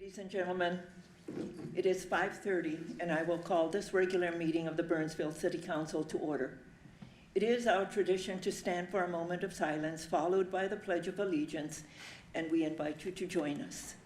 Ladies and gentlemen, it is 5:30, and I will call this regular meeting of the Burnsville City Council to order. It is our tradition to stand for a moment of silence, followed by the Pledge of Allegiance, and we invite you to join us.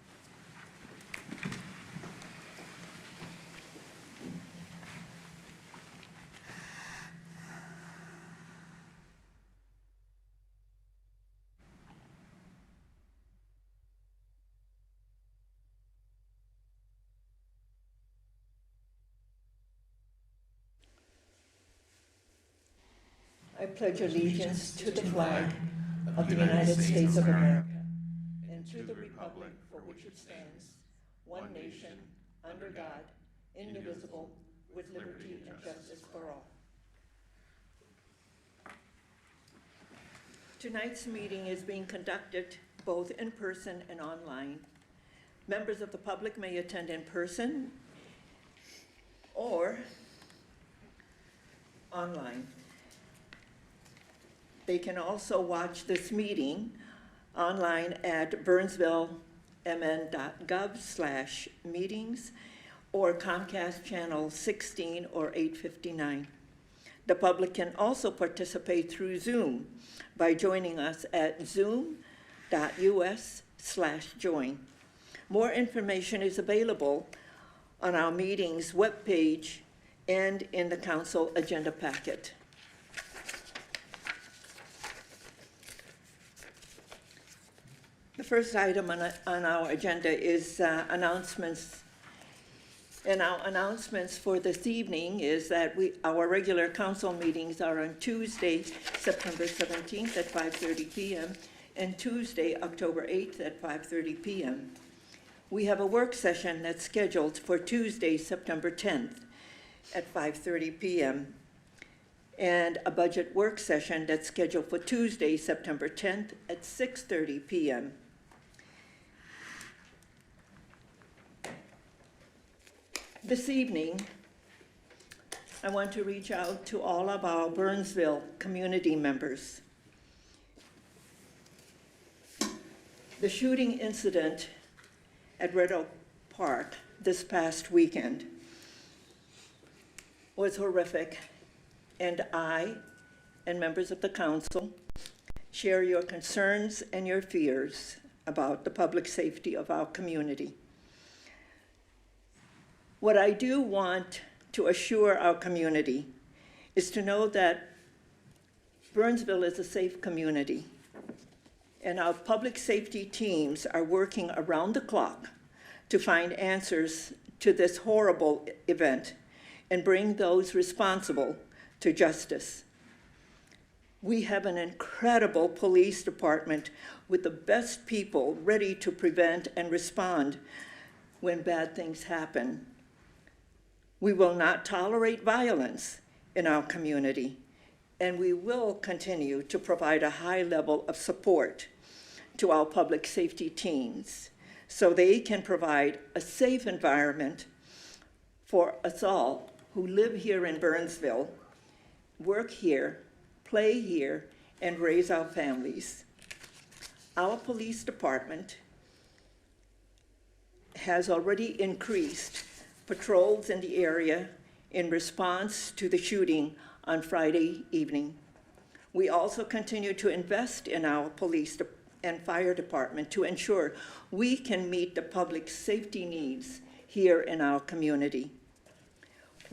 I pledge allegiance to the flag of the United States of America and to the republic for which it stands, one nation, under God, indivisible, with liberty and justice for all. Tonight's meeting is being conducted both in person and online. Members of the public may attend in person or online. They can also watch this meeting online at burnsvillemn.gov/meetings or Comcast channel 16 or 859. The public can also participate through Zoom by joining us at zoom.us/join. More information is available on our meeting's webpage and in the council agenda packet. The first item on our agenda is announcements. And our announcements for this evening is that our regular council meetings are on Tuesday, September 17th at 5:30 p.m. and Tuesday, October 8th at 5:30 p.m. We have a work session that's scheduled for Tuesday, September 10th at 5:30 p.m. and a budget work session that's scheduled for Tuesday, September 10th at 6:30 p.m. This evening, I want to reach out to all of our Burnsville community members. The shooting incident at Red Oak Park this past weekend was horrific, and I and members of the council share your concerns and your fears about the public safety of our community. What I do want to assure our community is to know that Burnsville is a safe community, and our public safety teams are working around the clock to find answers to this horrible event and bring those responsible to justice. We have an incredible police department with the best people ready to prevent and respond when bad things happen. We will not tolerate violence in our community, and we will continue to provide a high level of support to our public safety teams so they can provide a safe environment for us all who live here in Burnsville, work here, play here, and raise our families. Our police department has already increased patrols in the area in response to the shooting on Friday evening. We also continue to invest in our police and fire department to ensure we can meet the public safety needs here in our community.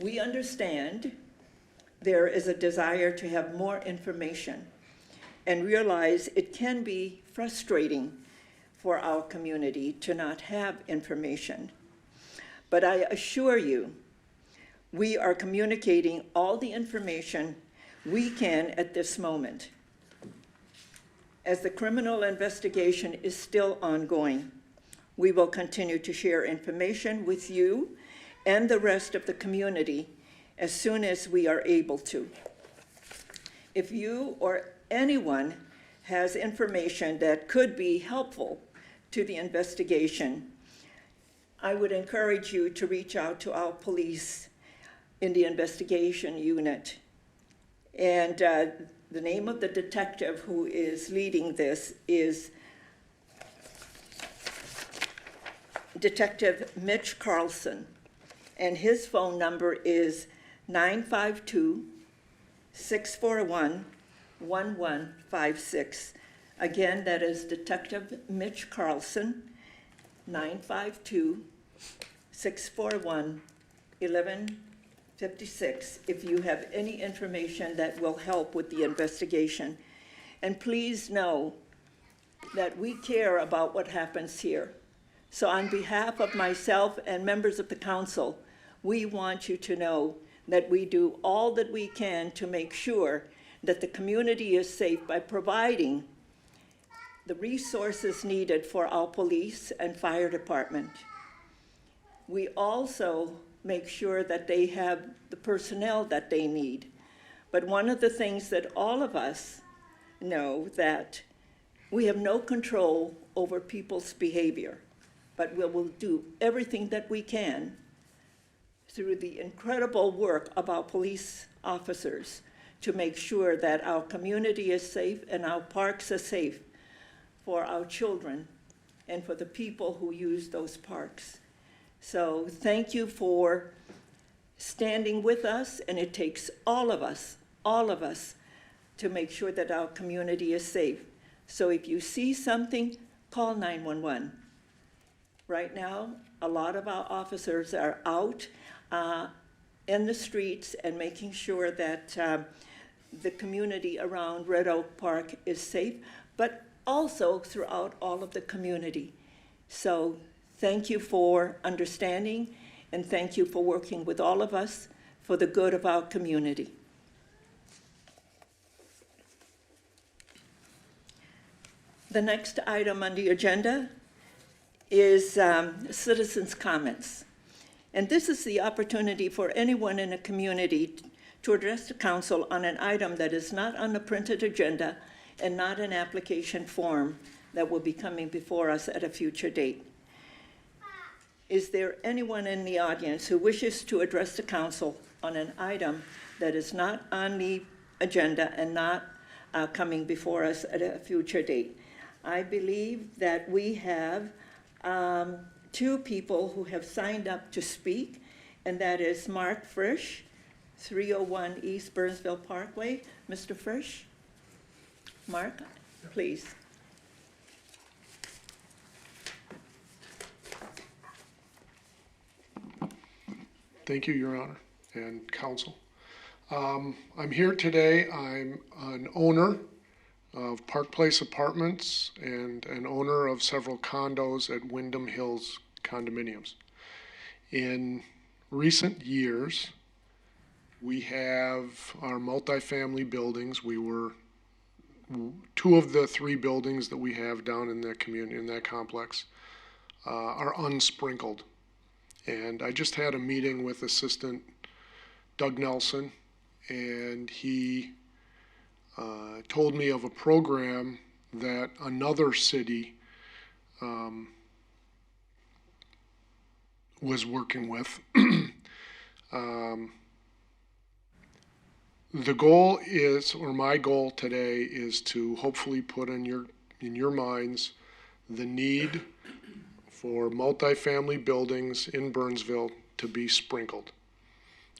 We understand there is a desire to have more information and realize it can be frustrating for our community to not have information. But I assure you, we are communicating all the information we can at this moment. As the criminal investigation is still ongoing, we will continue to share information with you and the rest of the community as soon as we are able to. If you or anyone has information that could be helpful to the investigation, I would encourage you to reach out to our police in the investigation unit. And the name of the detective who is leading this is Detective Mitch Carlson, and his phone number is 952-641-1156. Again, that is Detective Mitch Carlson, 952-641-1156, if you have any information that will help with the investigation. And please know that we care about what happens here. So on behalf of myself and members of the council, we want you to know that we do all that we can to make sure that the community is safe by providing the resources needed for our police and fire department. We also make sure that they have the personnel that they need. But one of the things that all of us know that we have no control over people's behavior, but we will do everything that we can through the incredible work of our police officers to make sure that our community is safe and our parks are safe for our children and for the people who use those parks. So thank you for standing with us, and it takes all of us to make sure that our community is safe. So if you see something, call 911. Right now, a lot of our officers are out in the streets and making sure that the community around Red Oak Park is safe, but also throughout all of the community. So thank you for understanding, and thank you for working with all of us for the good of our community. The next item on the agenda is citizens' comments. And this is the opportunity for anyone in the community to address the council on an item that is not on the printed agenda and not an application form that will be coming before us at a future date. Is there anyone in the audience who wishes to address the council on an item that is not on the agenda and not coming before us at a future date? I believe that we have two people who have signed up to speak, and that is Mark Frisch, 301 East Burnsville Parkway. Mr. Frisch? Mark, please. Thank you, Your Honor and Council. I'm here today. I'm an owner of Park Place Apartments and an owner of several condos at Wyndham Hills condominiums. In recent years, we have our multifamily buildings. Two of the three buildings that we have down in that community, in that complex, are unsprinkled. And I just had a meeting with Assistant Doug Nelson, and he told me of a program that another city was working with. The goal is, or my goal today is to hopefully put in your minds the need for multifamily buildings in Burnsville to be sprinkled.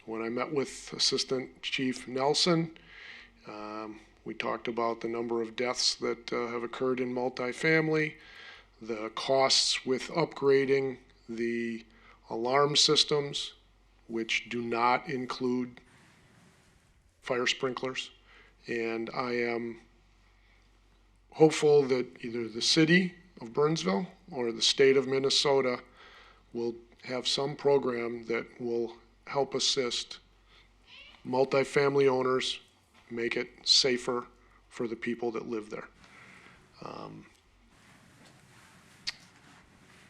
When I met with Assistant Chief Nelson, we talked about the number of deaths that have occurred in multifamily, the costs with upgrading the alarm systems, which do not include fire sprinklers. And I am hopeful that either the city of Burnsville or the state of Minnesota will have some program that will help assist multifamily owners, make it safer for the people that live there.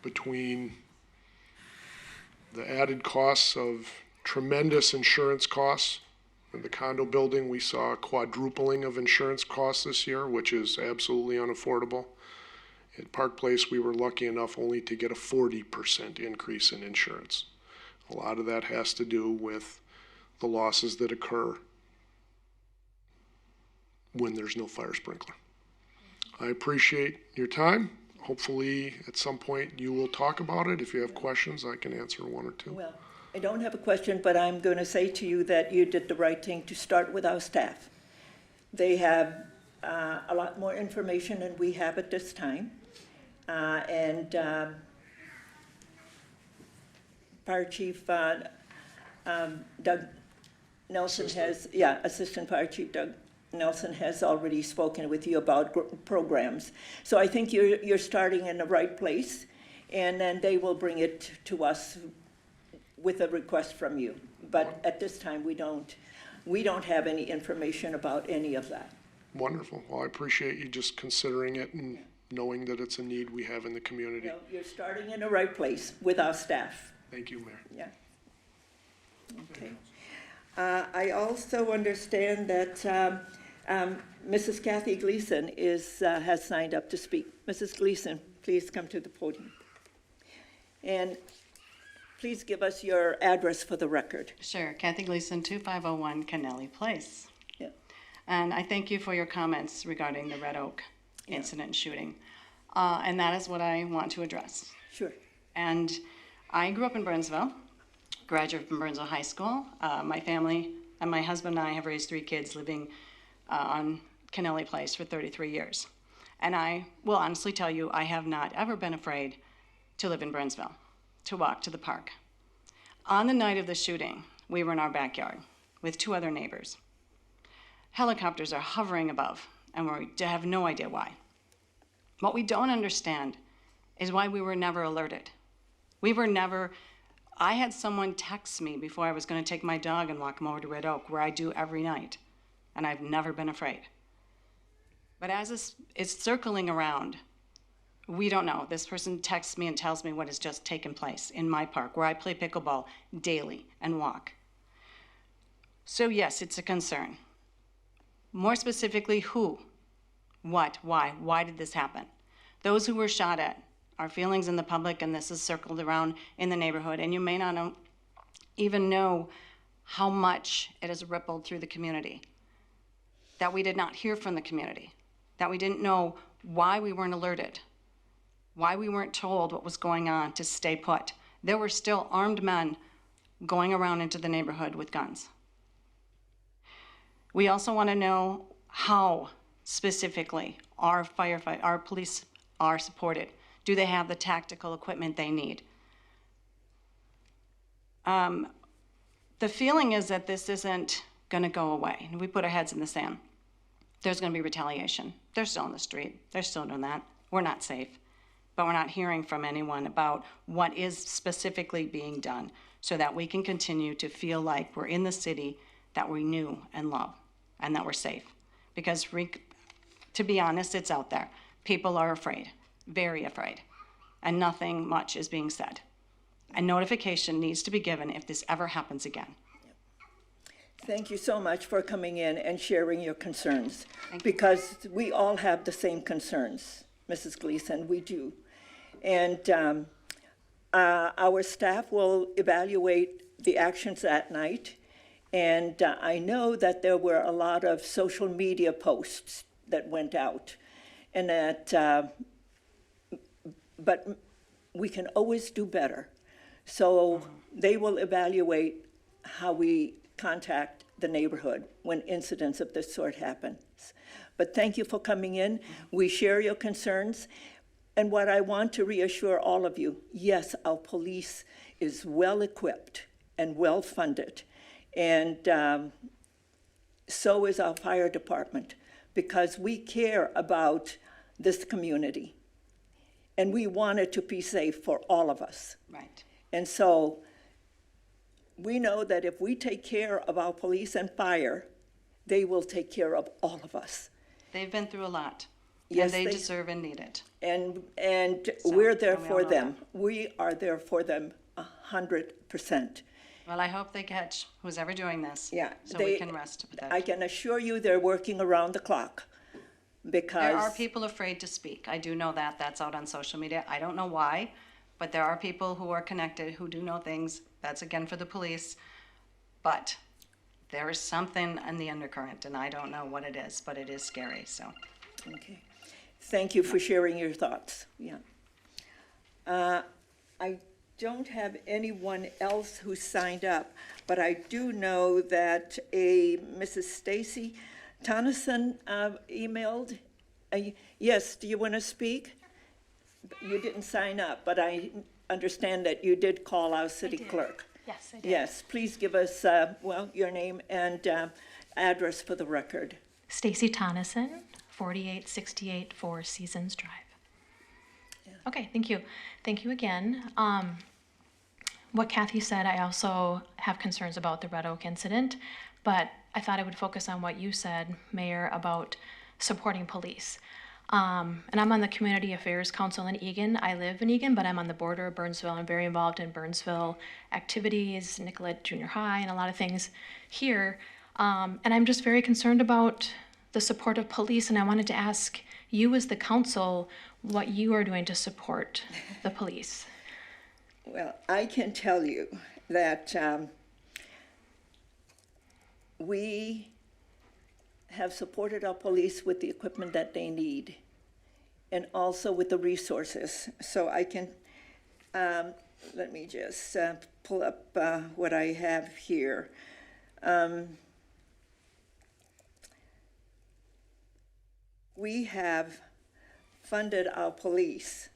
Between the added costs of tremendous insurance costs, in the condo building, we saw a quadrupling of insurance costs this year, which is absolutely unaffordable. At Park Place, we were lucky enough only to get a 40% increase in insurance. A lot of that has to do with the losses that occur when there's no fire sprinkler. I appreciate your time. hopefully at some point you will talk about it. If you have questions, I can answer one or two. Well, I don't have a question, but I'm going to say to you that you did the right thing to start with our staff. They have a lot more information than we have at this time. Fire Chief Doug Nelson Assistant Fire Chief Doug Nelson has already spoken with you about programs. So I think you're starting in the right place, and then they will bring it to us with a request from you. But at this time, we don't have any information about any of that. Wonderful. Well, I appreciate you just considering it and knowing that it's a need we have in the community. Well, you're starting in the right place with our staff. Thank you, Mayor. Yeah. Okay. I also understand that Mrs. Kathy Gleason has signed up to speak. Mrs. Gleason, please come to the podium. And please give us your address for the record. Sure, Kathy Gleason, 2501 Kennelly Place. Yeah. And I thank you for your comments regarding the Red Oak incident and shooting. And that is what I want to address. Sure. And I grew up in Burnsville, graduated from Burnsville High School. My family and my husband and I have raised 3 kids living on Kennelly Place for 33 years. And I will honestly tell you, I have not ever been afraid to live in Burnsville, to walk to the park. On the night of the shooting, we were in our backyard with 2 other neighbors. Helicopters are hovering above, and we have no idea why. What we don't understand is why we were never alerted. I had someone text me before I was going to take my dog and walk him over to Red Oak, where I do every night, and I've never been afraid. But as it's circling around, we don't know. This person texts me and tells me what has just taken place in my park, where I play pickleball daily and walk. So yes, it's a concern. More specifically, who, what, why did this happen? Those who were shot at, our feelings in the public, and this is circled around in the neighborhood, and you may not even know how much it has rippled through the community, that we did not hear from the community, that we didn't know why we weren't alerted, why we weren't told what was going on to stay put. There were still armed men going around into the neighborhood with guns. We also want to know how specifically our police are supported. Do they have the tactical equipment they need? The feeling is that this isn't going to go away. We put our heads in the sand. There's going to be retaliation. They're still on the street. They're still doing that. We're not safe. But we're not hearing from anyone about what is specifically being done so that we can continue to feel like we're in the city that we knew and love and that we're safe. Because to be honest, it's out there. People are afraid, very afraid, and nothing much is being said. A notification needs to be given if this ever happens again. Thank you so much for coming in and sharing your concerns, Thank you. because we all have the same concerns, Mrs. Gleason, we do. And our staff will evaluate the actions that night, and I know that there were a lot of social media posts that went out, and that, but we can always do better. So they will evaluate how we contact the neighborhood when incidents of this sort happen. But thank you for coming in. We share your concerns. And what I want to reassure all of you, yes, our police is well equipped and well funded. And so is our fire department, because we care about this community. And we want it to be safe for all of us. Right. And so we know that if we take care of our police and fire, they will take care of all of us. They've been through a lot. Yes, and they deserve and need it. And So, we're there and we for all know them. We are there for them 100%. Well, I hope they catch who's ever doing this. Yeah, So we can rest with that. I can assure you they're working around the clock, because There are people afraid to speak. I do know that. That's out on social media. I don't know why, but there are people who are connected who do know things. That's again for the police. But there is something in the undercurrent, and I don't know what it is, but it is scary. So. Okay. thank you for sharing your thoughts. Yeah. I don't have anyone else who signed up, but I do know that a Mrs. Stacy Tonneson emailed. Yes, do you want to speak? You didn't sign up, but I understand that you did call our city clerk. Yes, I did. Yes, please give us, well, your name and address for the record. Stacy Tonneson, 4868 Four Seasons Drive. Okay, thank you. Thank you again. What Kathy said, I also have concerns about the Red Oak incident, but I thought I would focus on what you said, Mayor, about supporting police. And I'm on the Community Affairs Council in Egan. I live in Egan, but I'm on the border of Burnsville. I'm very involved in Burnsville activities, Nicollet Junior High, and a lot of things here. And I'm just very concerned about the support of police, and I wanted to ask you as the council what you are doing to support the police. Well, I can tell you that we have supported our police with the equipment that they need and also with the resources. So I can, let me just pull up what I have here. We have funded our police.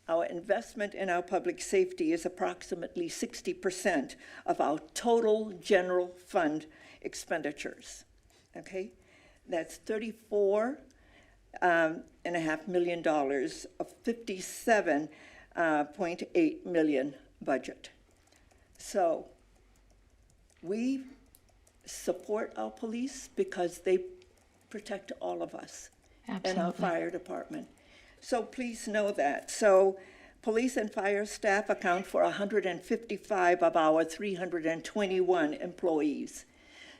Our investment in our public safety is approximately 60% of our total general fund expenditures, okay? That's $34.5 million of $57.8 million budget. So we support our police because they protect all of us and our Absolutely. fire department. So please know that. So police and fire staff account for 155 of our 321 employees.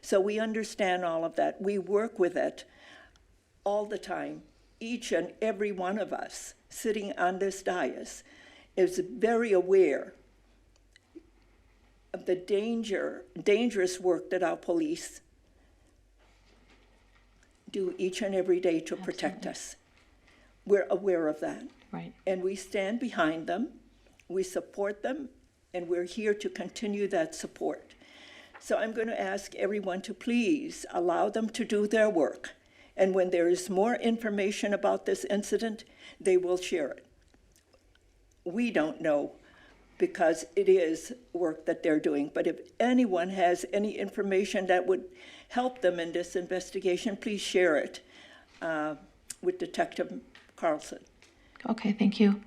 So we understand all of that. We work with it all the time. Each and every one of us sitting on this dais is very aware of the dangerous work that our police do each and every day to protect us. We're aware of that. Right. And we stand behind them, we support them, and we're here to continue that support. So I'm going to ask everyone to please allow them to do their work. And when there is more information about this incident, they will share it. We don't know because it is work that they're doing. But if anyone has any information that would help them in this investigation, please share it with Detective Carlson. Okay, thank you.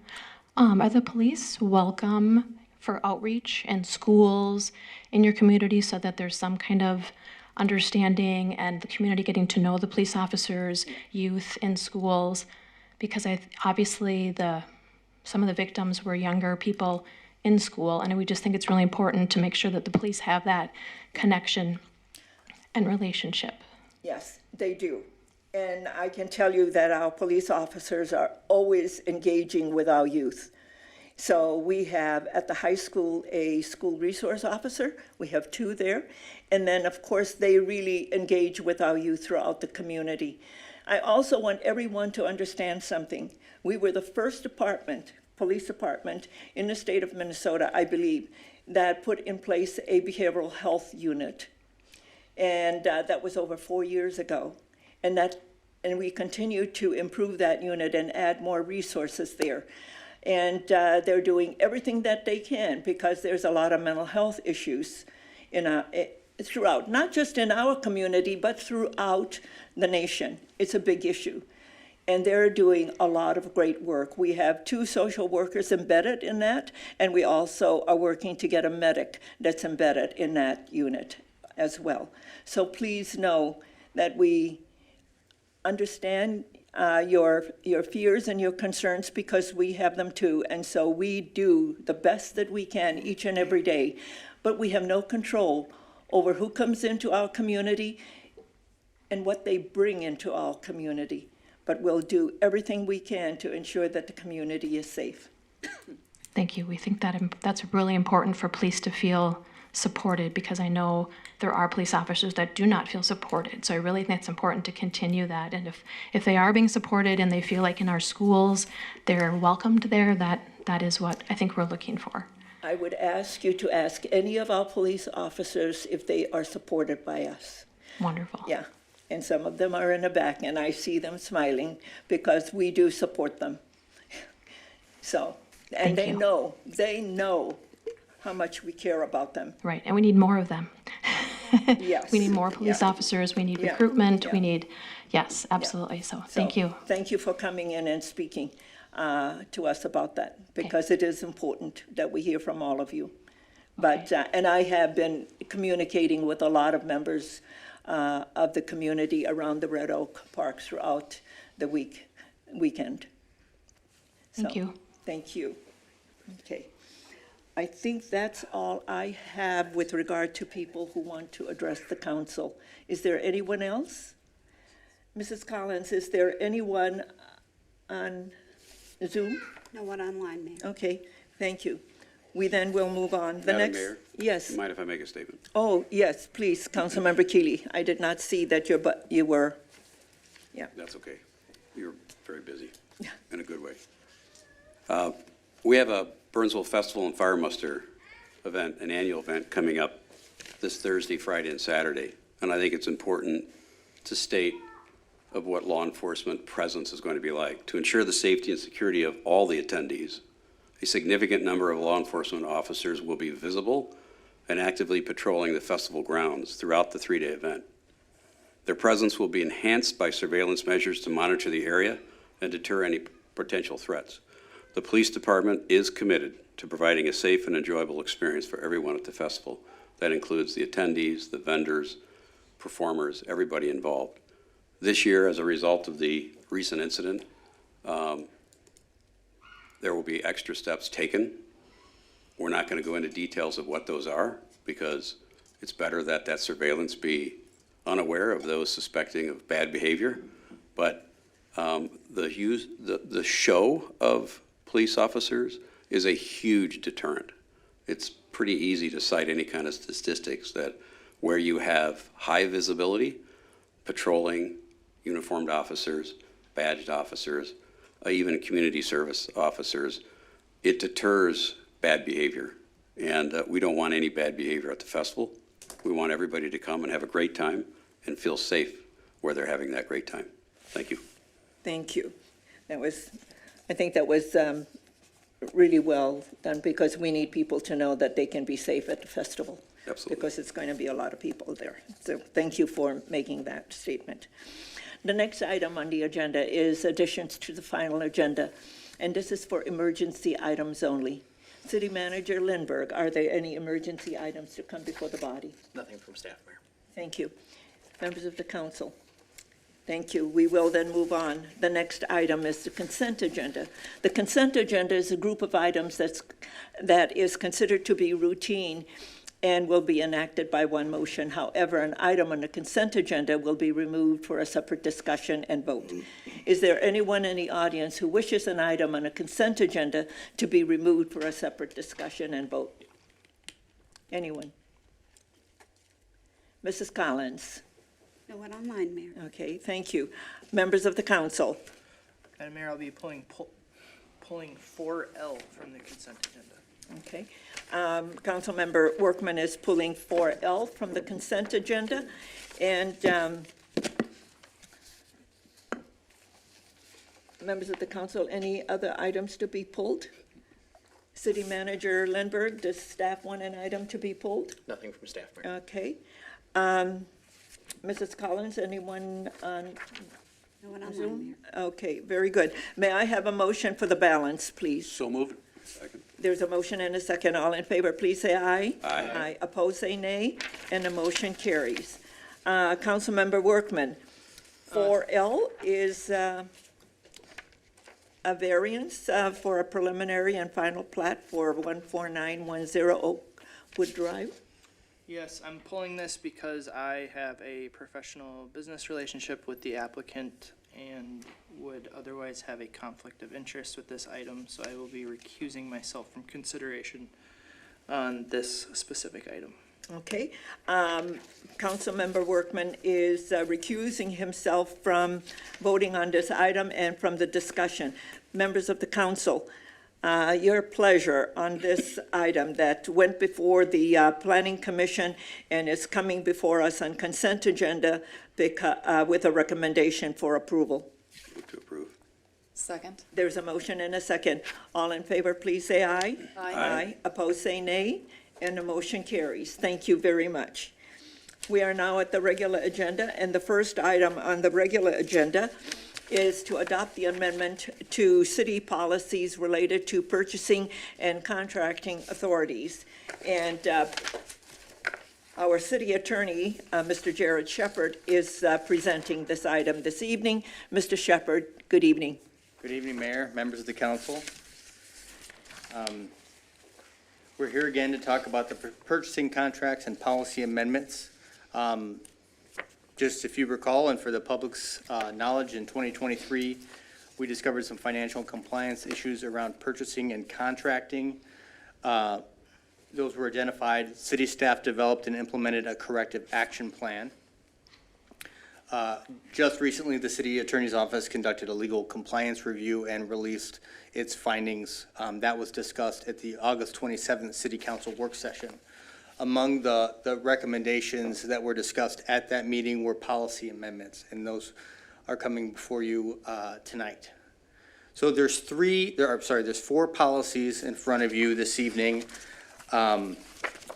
Are the police welcome for outreach in schools, in your community, so that there's some kind of understanding and the community getting to know the police officers, youth in schools? Because obviously some of the victims were younger people in school, and we just think it's really important to make sure that the police have that connection and relationship. Yes, they do. And I can tell you that our police officers are always engaging with our youth. So we have at the high school a school resource officer. We have 2 there. And then, of course, they really engage with our youth throughout the community. I also want everyone to understand something. We were the first police department in the state of Minnesota, I believe, that put in place a behavioral health unit. And that was over 4 years ago. And we continue to improve that unit and add more resources there. And they're doing everything that they can because there's a lot of mental health issues throughout, not just in our community, but throughout the nation. It's a big issue. And they're doing a lot of great work. We have 2 social workers embedded in that, and we also are working to get a medic that's embedded in that unit as well. So please know that we understand your fears and your concerns because we have them too. And so we do the best that we can each and every day. But we have no control over who comes into our community and what they bring into our community. But we'll do everything we can to ensure that the community is safe. Thank you. We think that that's really important for police to feel supported, because I know there are police officers that do not feel supported. So I really think it's important to continue that. And if they are being supported and they feel like in our schools they're welcomed there, that is what I think we're looking for. I would ask you to ask any of our police officers if they are supported by us. Wonderful. Yeah, and some of them are in the back, and I see them smiling because we do support them. So, and Thank you. they know how much we care about them. Right, and we need more of them. Yes. We need more police Yeah. officers, we need Yeah. recruitment, Yeah. we need, yes, absolutely. So, thank So, you. Thank you for coming in and speaking to us about that, because it is important that we hear from all of you. But, and I have been communicating with a lot of members of the community around the Red Oak Park throughout the weekend. Thank So, you. Thank you. Okay. I think that's all I have with regard to people who want to address the council. Is there anyone else? Mrs. Collins, is there anyone on Zoom? No one online, Mayor. Okay, thank you. We then will move on. The Madam next, Mayor? yes. You mind if I make a statement? Oh, yes, please, Councilmember Keeley. I did not see that you were, That's okay. You're very busy, in a good way. We have a Burnsville Festival and Fire Muster event, an annual event, coming up this Thursday, Friday, and Saturday. And I think it's important to state of what law enforcement presence is going to be like. To ensure the safety and security of all the attendees, a significant number of law enforcement officers will be visible and actively patrolling the festival grounds throughout the three-day event. Their presence will be enhanced by surveillance measures to monitor the area and deter any potential threats. The police department is committed to providing a safe and enjoyable experience for everyone at the festival. That includes the attendees, the vendors, performers, everybody involved. This year, as a result of the recent incident, there will be extra steps taken. We're not going to go into details of what those are, because it's better that that surveillance be unaware of those suspecting of bad behavior. But the show of police officers is a huge deterrent. It's pretty easy to cite any kind of statistics that where you have high visibility, patrolling, uniformed officers, badged officers, even community service officers, it deters bad behavior. And we don't want any bad behavior at the festival. We want everybody to come and have a great time and feel safe where they're having that great time. Thank you. thank you. I think that was really well done, because we need people to know that they can be safe at the festival. Absolutely. Because it's going to be a lot of people there. So thank you for making that statement. The next item on the agenda is additions to the final agenda, and this is for emergency items only. City Manager Lindberg, are there any emergency items to come before the body? Nothing from staff, Mayor. Thank you. Members of the council? Thank you. We will then move on. The next item is the consent agenda. The consent agenda is a group of items that is considered to be routine and will be enacted by one motion. However, an item on the consent agenda will be removed for a separate discussion and vote. Is there anyone in the audience who wishes an item on a consent agenda to be removed for a separate discussion and vote? Anyone? Mrs. Collins? No one online, Mayor. Okay, thank you. Members of the council? Madam Mayor, I'll be pulling 4L from the consent agenda. Okay. Councilmember Workman is pulling 4L from the consent agenda. And members of the council, any other items to be pulled? City Manager Lindberg, does staff want an item to be pulled? Nothing from staff, Mayor. Okay. Mrs. Collins, anyone on No one online, Zoom? Mayor. Okay, very good. May I have a motion for the balance, please? So moved. Second. There's a motion and a second. All in favor, please say aye. Aye. Aye. Opposed, say nay, and the motion carries. Councilmember Workman, 4L is a variance for a preliminary and final plat for 14910 Oakwood Drive. Yes, I'm pulling this because I have a professional business relationship with the applicant and would otherwise have a conflict of interest with this item, so I will be recusing myself from consideration on this specific item. Okay. Councilmember Workman is recusing himself from voting on this item and from the discussion. Members of the council, your pleasure on this item that went before the Planning Commission and is coming before us on consent agenda with a recommendation for approval. Move to approve. Second. There's a motion and a second. All in favor, please say aye. Aye. Opposed, say nay, and the motion carries. Thank you very much. We are now at the regular agenda, and the first item on the regular agenda is to adopt the amendment to city policies related to purchasing and contracting authorities. And our city attorney, Mr. Jared Shepard, is presenting this item this evening. Mr. Shepard, good evening. Good evening, Mayor, members of the council. We're here again to talk about the purchasing contracts and policy amendments. Just if you recall, and for the public's knowledge, in 2023, we discovered some financial compliance issues around purchasing and contracting. Those were identified. City staff developed and implemented a corrective action plan. Just recently, the city attorney's office conducted a legal compliance review and released its findings. That was discussed at the August 27th City Council work session. Among the recommendations that were discussed at that meeting were policy amendments, and those are coming before you tonight. So there's four policies in front of you this evening, and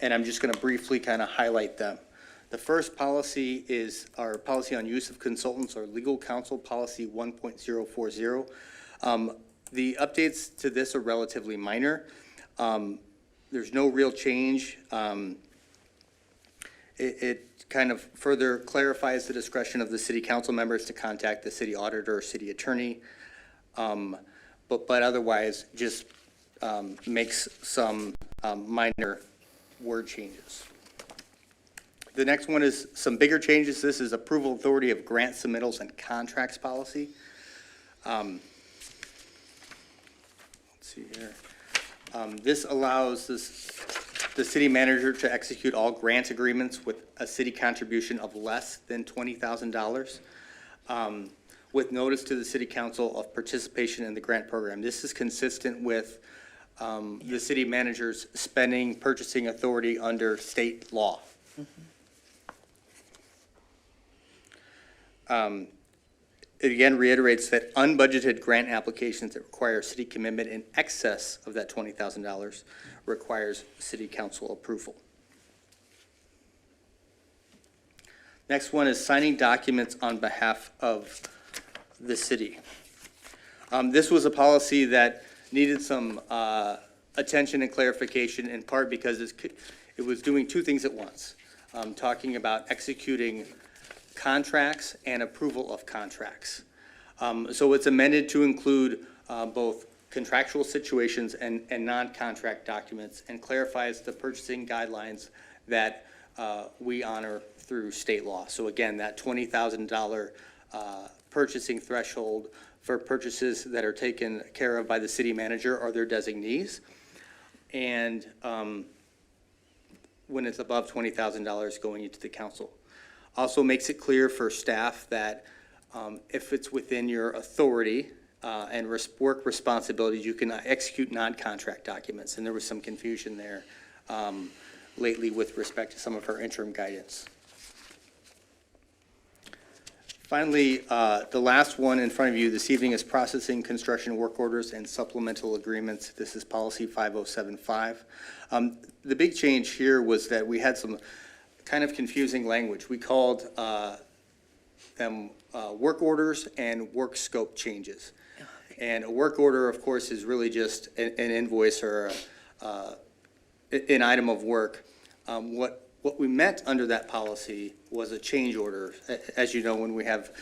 I'm just going to briefly kind of highlight them. The first policy is our policy on use of consultants, or legal counsel policy 1.040. The updates to this are relatively minor. There's no real change. It kind of further clarifies the discretion of the city council members to contact the city auditor or city attorney. But otherwise just makes some minor word changes. The next one is some bigger changes. This is approval authority of grant submittals and contracts policy. Let's see here. This allows the city manager to execute all grant agreements with a city contribution of less than $20,000 with notice to the city council of participation in the grant program. This is consistent with the city manager's spending purchasing authority under state law. It again reiterates that unbudgeted grant applications that require city commitment in excess of that $20,000 requires city council approval. Next one is signing documents on behalf of the city. This was a policy that needed some attention and clarification, in part because it was doing two things at once. Talking about executing contracts and approval of contracts. So it's amended to include both contractual situations and non-contract documents, and clarifies the purchasing guidelines that we honor through state law. So again, that $20,000 purchasing threshold for purchases that are taken care of by the city manager or their designees. And when it's above $20,000 going into the council. Also makes it clear for staff that if it's within your authority and work responsibilities, you can execute non-contract documents. And there was some confusion there lately with respect to some of our interim guidance. Finally, the last one in front of you this evening is processing construction work orders and supplemental agreements. This is policy 5075. The big change here was that we had some kind of confusing language. We called them work orders and work scope changes. And a work order, of course, is really just an invoice or an item of work. What we meant under that policy was a change order. As you know, when we have,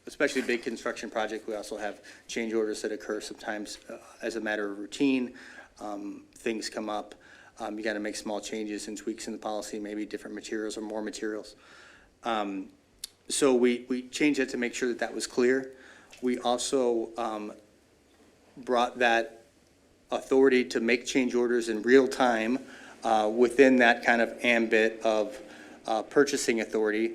especially big construction project, we also have change orders that occur sometimes as a matter of routine. Things come up. You got to make small changes and tweaks in the policy, maybe different materials or more materials. So we changed it to make sure that that was clear. We also brought that authority to make change orders in real time within that kind of ambit of purchasing authority,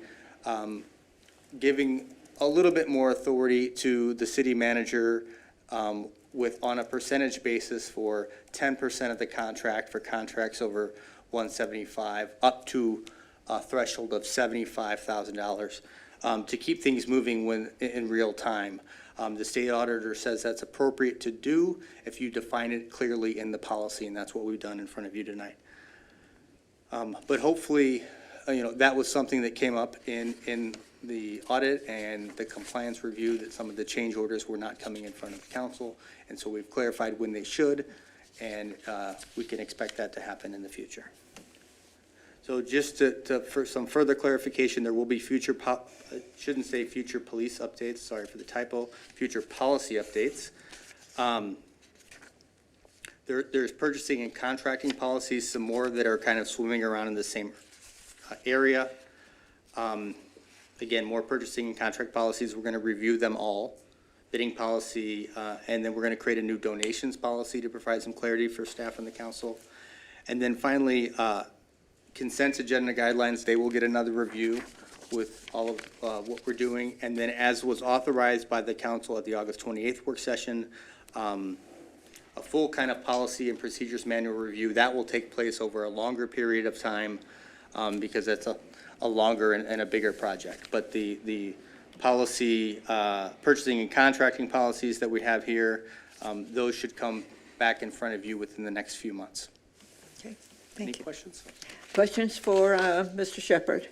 giving a little bit more authority to the city manager on a percentage basis for 10% of the contract for contracts over 175, up to a threshold of $75,000 to keep things moving in real time. The state auditor says that's appropriate to do if you define it clearly in the policy, and that's what we've done in front of you tonight. But hopefully, that was something that came up in the audit and the compliance review, that some of the change orders were not coming in front of the council, and so we've clarified when they should, and we can expect that to happen in the future. So just for some further clarification, there will be future, shouldn't say future police updates, sorry for the typo, future policy updates. There's purchasing and contracting policies, some more that are kind of swimming around in the same area. Again, more purchasing and contract policies, we're going to review them all. Bidding policy, and then we're going to create a new donations policy to provide some clarity for staff and the council. And then finally, consent agenda guidelines, they will get another review with all of what we're doing. And then as was authorized by the council at the August 28th work session, a full kind of policy and procedures manual review, that will take place over a longer period of time because that's a longer and a bigger project. But the policy, purchasing and contracting policies that we have here, those should come back in front of you within the next few months. Okay, Any thank you. questions? Questions for Mr. Shepherd?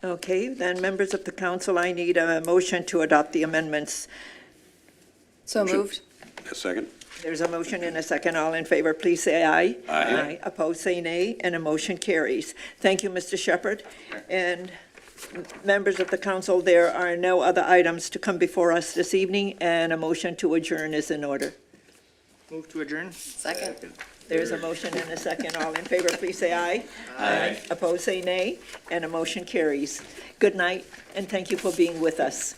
No? Okay, then, members of the council, I need a motion to adopt the amendments. So moved. A second? There's a motion and a second. All in favor, please say aye. Aye. Opposed, say nay, and a motion carries. Thank you, Mr. Shepherd. And members of the council, there are no other items to come before us this evening, and a motion to adjourn is in order. Move to adjourn? Second. There's a motion and a second. All in favor, please say aye. Aye. Opposed, say nay, and a motion carries. Good night, and thank you for being with us.